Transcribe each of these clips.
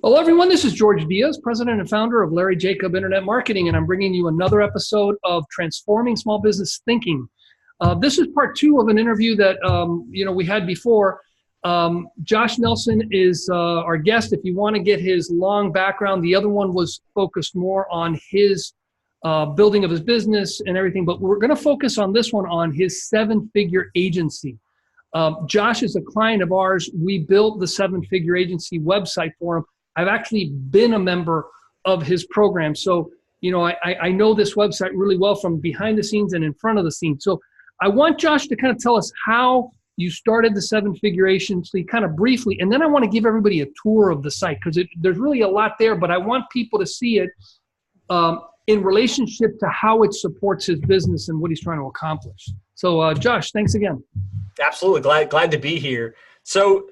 Hello, everyone. This is Jorge Diaz, president and founder of Larry Jacob Internet Marketing, and I'm bringing you another episode of Transforming Small Business Thinking. This is part two of an interview that we had before. Josh Nelson is our guest. If you want to get his long background, the other one was focused more on his building of his business and everything, but we're going to focus on this one on his seven-figure agency. Josh is a client of ours. We built the seven-figure agency website for him. I've actually been a member of his program. So, I know this website really well from behind the scenes and in front of the scenes. So I want Josh to kind of tell us how you started the seven-figure agency kind of briefly. And then I want to give everybody a tour of the site because there's really a lot there, but I want people to see it in relationship to how it supports his business and what he's trying to accomplish. So Josh, thanks again. Absolutely. Glad to be here. So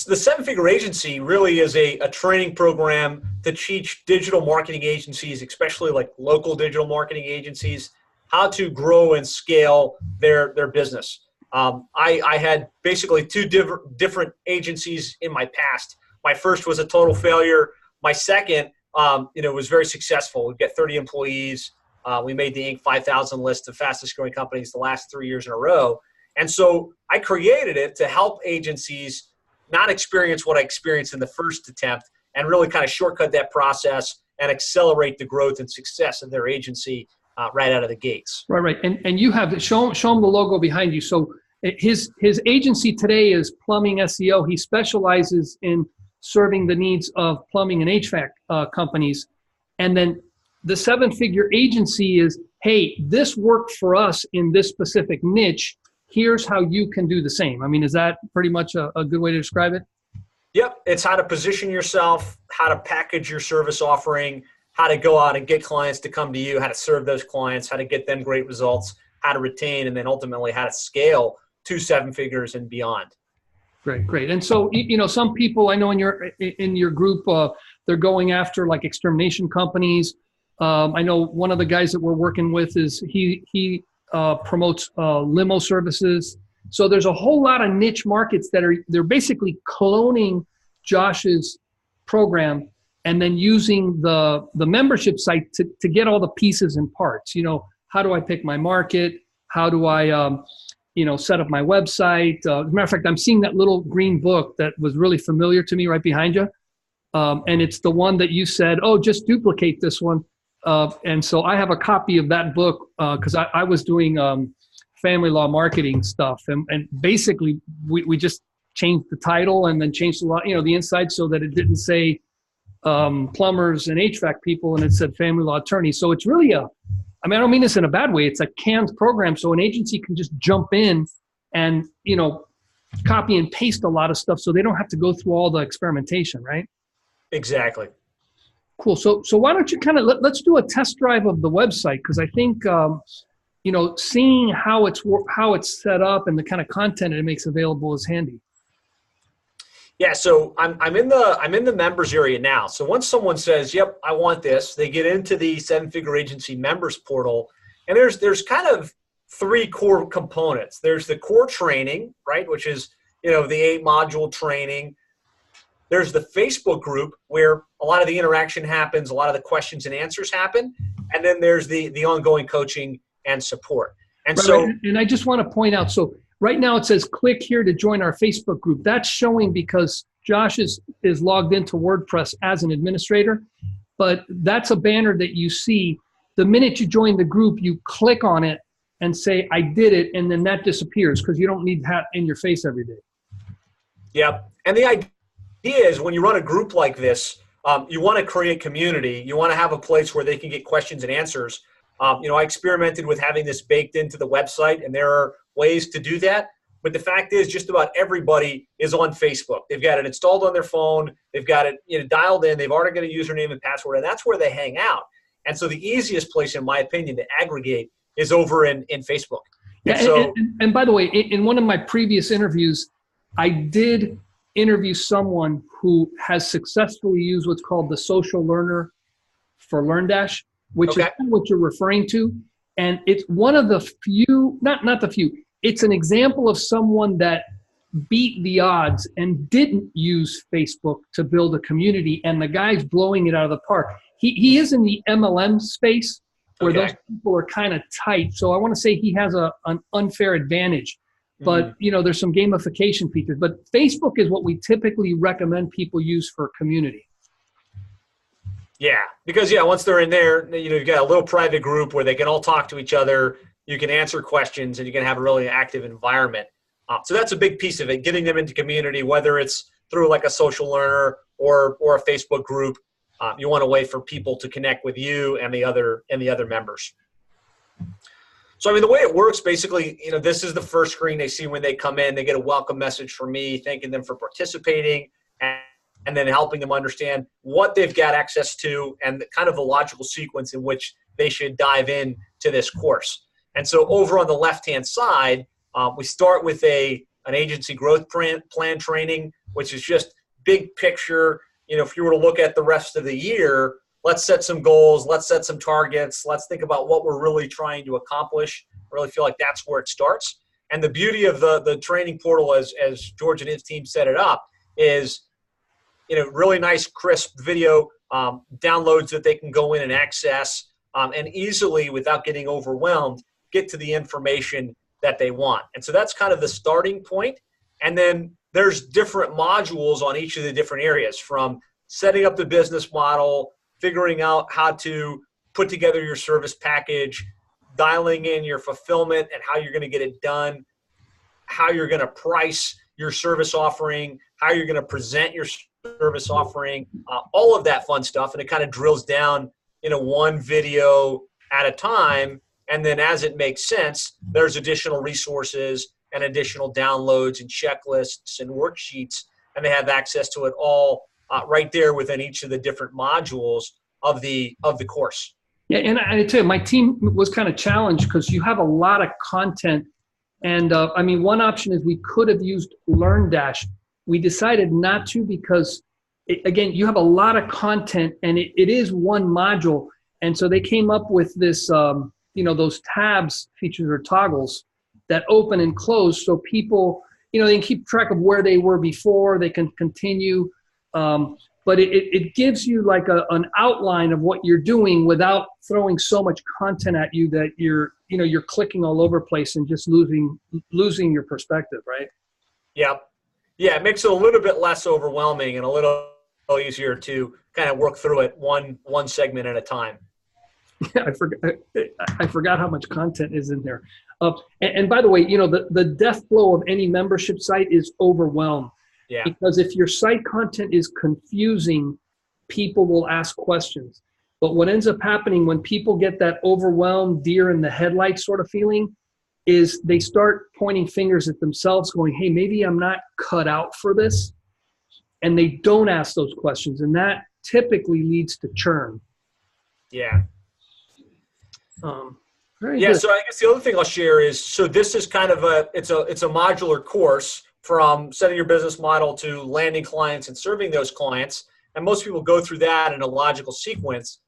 the seven-figure agency really is a training program to teach digital marketing agencies, especially like local digital marketing agencies, how to grow and scale their business. I had basically two different agencies in my past. My first was a total failure. My second, was very successful. We get 30 employees. We made the Inc. 5,000 list of fastest growing companies the last 3 years in a row. And so I created it to help agencies not experience what I experienced in the first attempt and really kind of shortcut that process and accelerate the growth and success of their agency right out of the gates. Right. And you have show them the logo behind you. So his agency today is plumbing SEO. He specializes in serving the needs of plumbing and HVAC companies. And then the seven-figure agency is, hey, this worked for us in this specific niche. Here's how you can do the same. I mean, is that pretty much a good way to describe it? Yep. It's how to position yourself, how to package your service offering, how to go out and get clients to come to you, how to serve those clients, how to get them great results, how to retain, and then ultimately how to scale to seven figures and beyond. Great. And so, some people I know in your group, they're going after like extermination companies. I know one of the guys that we're working with is he promotes limo services. So there's a whole lot of niche markets they're basically cloning Josh's program and then using the membership site to get all the pieces and parts. How do I pick my market? How do I set up my website? As a matter of fact, I'm seeing that little green book that was really familiar to me right behind you. And it's the one that you said, just duplicate this one. And so I have a copy of that book because I was doing family law marketing stuff. And basically, we just changed the title and then changed a lot, the inside so that it didn't say plumbers and HVAC people and it said family law attorneys. So it's really I don't mean this in a bad way. It's a canned program. So an agency can just jump in and, copy and paste a lot of stuff so they don't have to go through all the experimentation, right? Exactly. Cool. So why don't you let's do a test drive of the website, because I think seeing how it's set up and the kind of content it makes available is handy. Yeah. So I'm in the members area now. So once someone says, "Yep, I want this," they get into the seven-figure agency members portal, and there's kind of three core components. There's the core training, right, which is the 8-module training. There's the Facebook group where a lot of the interaction happens, a lot of the questions and answers happen. And then there's the ongoing coaching and support. And and I just want to point out, so right now it says click here to join our Facebook group. That's showing because Josh is logged into WordPress as an administrator, but that's a banner that you see. The minute you join the group, you click on it and say, I did it. And then that disappears because you don't need that in your face every day. Yep. And the idea is when you run a group like this, you want to create community. You want to have a place where they can get questions and answers. I experimented with having this baked into the website, and there are ways to do that. But the fact is, just about everybody is on Facebook. They've got it installed on their phone. They've got it dialed in. They've already got a username and password, and that's where they hang out. And so the easiest place, in my opinion, to aggregate is over in Facebook. And by the way, in one of my previous interviews, I did interview someone who has successfully used what's called the social learner for LearnDash, which is what you're referring to. And it's one of the few, not the few, it's an example of someone that beat the odds and didn't use Facebook to build a community, and the guy's blowing it out of the park. He is in the MLM space where those people are kind of tight. So I want to say he has an unfair advantage. But, there's some gamification features. But Facebook is what we typically recommend people use for community. Yeah, because, once they're in there, you've got a little private group where they can all talk to each other. You can answer questions, and you can have a really active environment. So that's a big piece of it, getting them into community, whether it's through like a social learner or a Facebook group. You want a way for people to connect with you and the other members. So, the way it works, basically, this is the first screen they see when they come in. They get a welcome message from me, thanking them for participating, and then helping them understand what they've got access to and kind of the logical sequence in which they should dive in to this course. And so over on the left-hand side, we start with an agency growth plan training, which is just big picture. If you were to look at the rest of the year, let's set some goals, let's set some targets, let's think about what we're really trying to accomplish. I really feel like that's where it starts. And the beauty of the training portal, as George and his team set it up, is really nice, crisp video downloads that they can go in and access and easily, without getting overwhelmed, get to the information that they want. And so that's kind of the starting point. And then there's different modules on each of the different areas, from setting up the business model, figuring out how to put together your service package, dialing in your fulfillment and how you're going to get it done, how you're going to price your service offering, how you're going to present your service offering, all of that fun stuff. And it kind of drills down one video at a time. And then as it makes sense, there's additional resources and additional downloads and checklists and worksheets, and they have access to it all right there within each of the different modules of the course. Yeah, and I tell you, my team was kind of challenged because you have a lot of content. And one option is we could have used LearnDash. We decided not to because, again, you have a lot of content and it is one module. And so they came up with this, those tabs, features, or toggles that open and close, so people, they can keep track of where they were before, they can continue. But it gives you like an outline of what you're doing without throwing so much content at you that you're clicking all over the place and just losing your perspective, right? Yeah. Yeah, it makes it a little bit less overwhelming and a little easier to kind of work through it one segment at a time. Yeah, I forgot how much content is in there. And by the way, the death blow of any membership site is overwhelm. Yeah. Because if your site content is confusing, people will ask questions. But what ends up happening when people get that overwhelmed deer in the headlights sort of feeling is they start pointing fingers at themselves going, hey, maybe I'm not cut out for this. And they don't ask those questions. And that typically leads to churn. Yeah. Very good. So I guess the other thing I'll share is, so this is kind of it's a modular course from setting your business model to landing clients and serving those clients. And most people go through that in a logical sequence.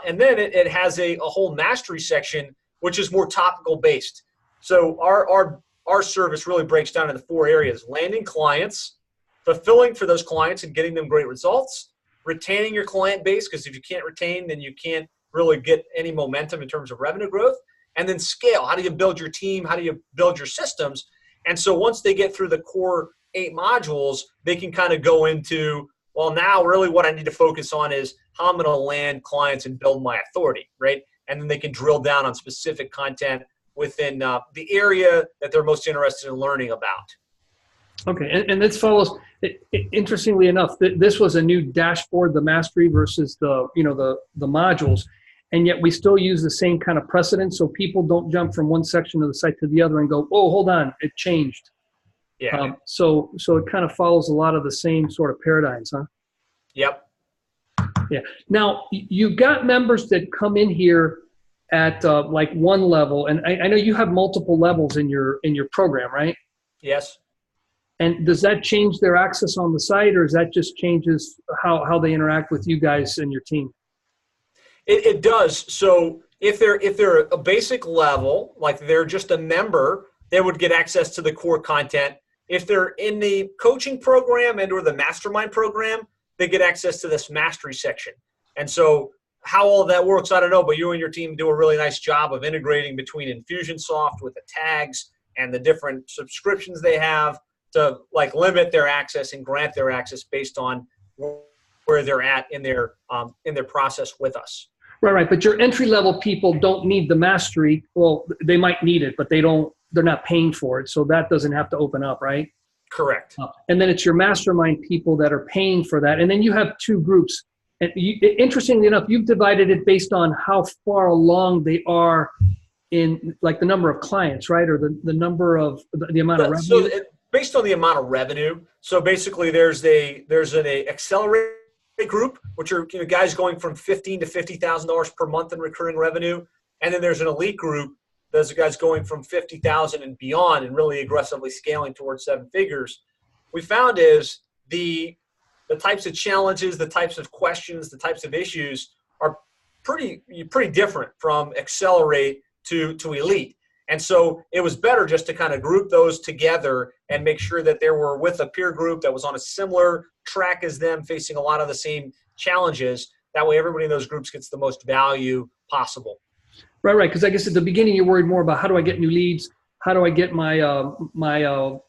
And then it has a whole mastery section, which is more topical based. So our service really breaks down into 4 areas: landing clients, fulfilling for those clients and getting them great results, retaining your client base, because if you can't retain, then you can't really get any momentum in terms of revenue growth, and then scale. How do you build your team? How do you build your systems? And so once they get through the core 8 modules, they can kind of go into, well, now really what I need to focus on is how I'm going to land clients and build my authority, right? And then they can drill down on specific content within the area that they're most interested in learning about. Okay, and this follows, interestingly enough, this was a new dashboard, the mastery versus the modules, and yet we still use the same kind of precedent, so people don't jump from one section of the site to the other and go, oh, hold on, it changed. Yeah. So it kind of follows a lot of the same sort of paradigms, huh? Yep. Yeah. Now, you've got members that come in here at like one level, and I know you have multiple levels in your program, right? Yes. And does that change their access on the site, or is that just changes how they interact with you guys and your team? It does. So if they're a basic level, like they're just a member, they would get access to the core content. If they're in the coaching program and or the mastermind program, they get access to this mastery section. And so how all that works, I don't know, but you and your team do a really nice job of integrating between Infusionsoft with the tags and the different subscriptions they have to like limit their access and grant their access based on where they're at in their process with us. Right. But your entry level people don't need the mastery. Well, they might need it, but they're not paying for it. So that doesn't have to open up, right? Correct. And then it's your mastermind people that are paying for that. And then you have two groups. And interestingly enough, you've divided it based on how far along they are in like the number of clients, right? Or the number of the amount of revenue. So based on the amount of revenue. So basically there's an accelerate group, which are guys going from $15,000 to $50,000 per month in recurring revenue. And then there's an elite group. Those are guys going from 50,000 and beyond and really aggressively scaling towards 7 figures. We found is the types of challenges, the types of questions, the types of issues are pretty different from accelerate to elite. And so it was better just to kind of group those together and make sure that they were with a peer group that was on a similar track as them, facing a lot of the same challenges. That way everybody in those groups gets the most value possible. Right. Because I guess at the beginning you're worried more about how do I get new leads? How do I get my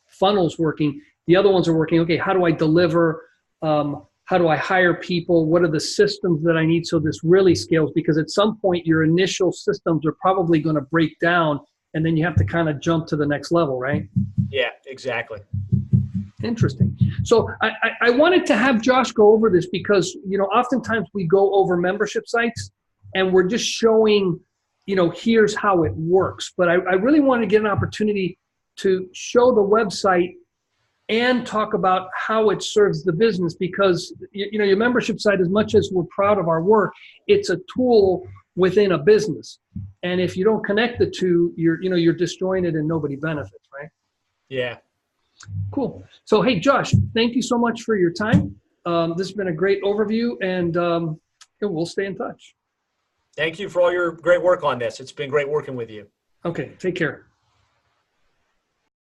funnels working? The other ones are working. Okay, how do I deliver? How do I hire people? What are the systems that I need so this really scales? Because at some point your initial systems are probably going to break down and then you have to kind of jump to the next level, right? Yeah, exactly. Interesting. So I wanted to have Josh go over this because, oftentimes we go over membership sites and we're just showing, here's how it works. But I really want to get an opportunity to show the website and talk about how it serves the business because, your membership site, as much as we're proud of our work, it's a tool within a business. And if you don't connect the two, you're disjointed and nobody benefits, right? Yeah. Cool. So, hey, Josh, thank you so much for your time. This has been a great overview and we'll stay in touch. Thank you for all your great work on this. It's been great working with you. Okay. Take care.